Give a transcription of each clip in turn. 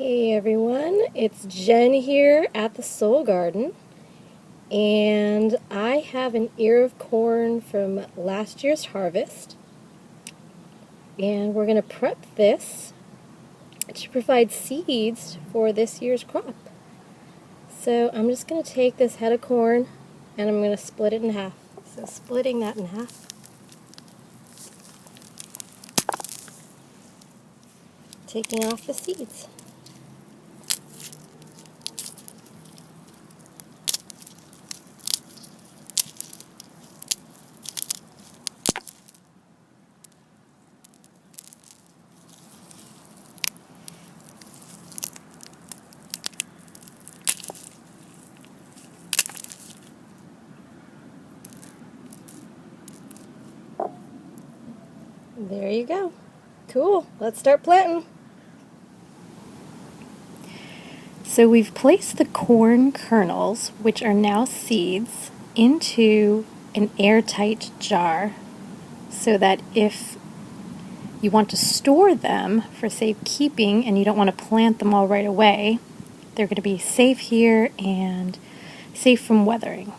Hey everyone, it's Jen here at the Soul Garden, and I have an ear of corn from last year's harvest, and we're going to prep this to provide seeds for this year's crop. So I'm just going to take this head of corn and I'm going to split it in half. So splitting that in half. Taking off the seeds. There you go. Cool. Let's start planting. So we've placed the corn kernels, which are now seeds, into an airtight jar so that if you want to store them for safekeeping and you don't want to plant them all right away, they're going to be safe here and safe from weathering.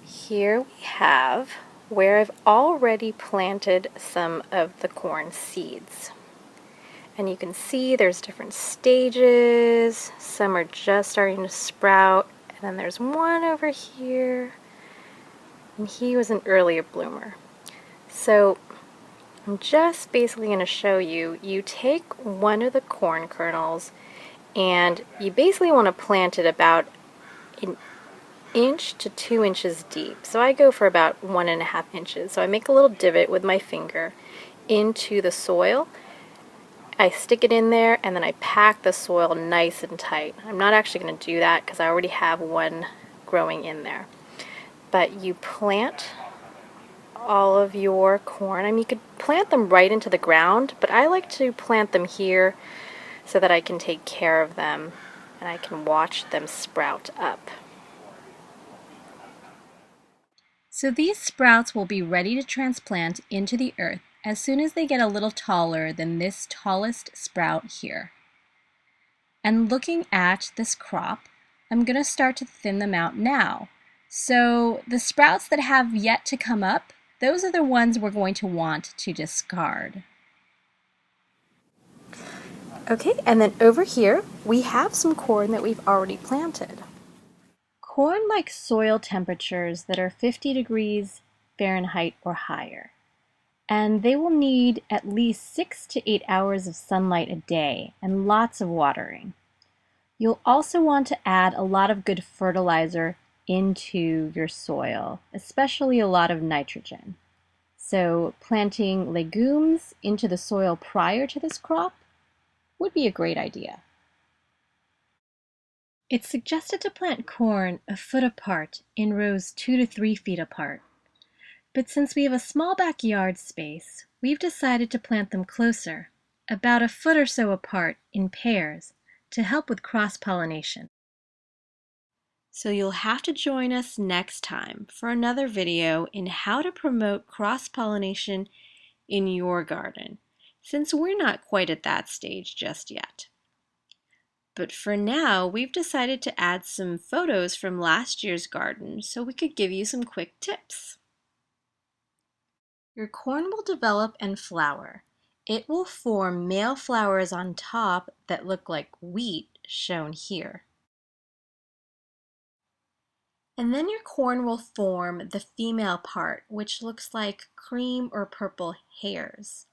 Here we have where I've already planted some of the corn seeds. And you can see there's different stages. Some are just starting to sprout. And then there's one over here. And he was an earlier bloomer. So I'm just basically going to show you. You take one of the corn kernels and you basically want to plant it about an inch to 2 inches deep. So I go for about 1.5 inches. So I make a little divot with my finger into the soil. I stick it in there and then I pack the soil nice and tight. I'm not actually going to do that because I already have one growing in there. But you plant all of your corn. I mean, you could plant them right into the ground, but I like to plant them here so that I can take care of them and I can watch them sprout up. So these sprouts will be ready to transplant into the earth as soon as they get a little taller than this tallest sprout here. And looking at this crop, I'm going to start to thin them out now. So the sprouts that have yet to come up, those are the ones we're going to want to discard. Okay, and then over here, we have some corn that we've already planted. Corn likes soil temperatures that are 50 degrees Fahrenheit or higher. And they will need at least 6 to 8 hours of sunlight a day and lots of watering. You'll also want to add a lot of good fertilizer into your soil, especially a lot of nitrogen. So planting legumes into the soil prior to this crop would be a great idea. It's suggested to plant corn a foot apart in rows 2 to 3 feet apart. But since we have a small backyard space, we've decided to plant them closer, about a foot or so apart in pairs, to help with cross-pollination. So you'll have to join us next time for another video in how to promote cross-pollination in your garden, since we're not quite at that stage just yet. But for now, we've decided to add some photos from last year's garden so we could give you some quick tips. Your corn will develop and flower. It will form male flowers on top that look like wheat, shown here. And then your corn will form the female part, which looks like cream or purple hairs.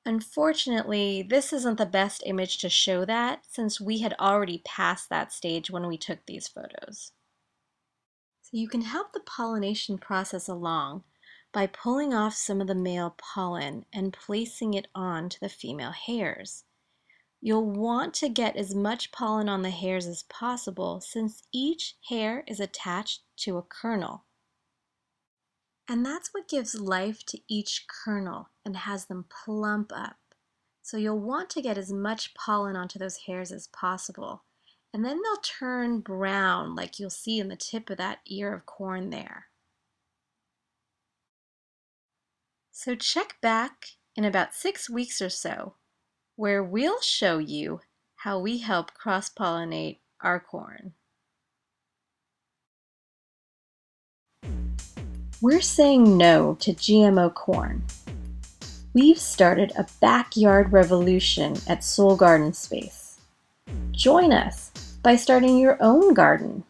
Unfortunately, this isn't the best image to show that, since we had already passed that stage when we took these photos. So you can help the pollination process along by pulling off some of the male pollen and placing it onto the female hairs. You'll want to get as much pollen on the hairs as possible, since each hair is attached to a kernel. And that's what gives life to each kernel and has them plump up. So you'll want to get as much pollen onto those hairs as possible. And then they'll turn brown, like you'll see in the tip of that ear of corn there. So check back in about 6 weeks or so, where we'll show you how we help cross-pollinate our corn. We're saying no to GMO corn. We've started a backyard revolution at Soul Garden Space. Join us by starting your own garden.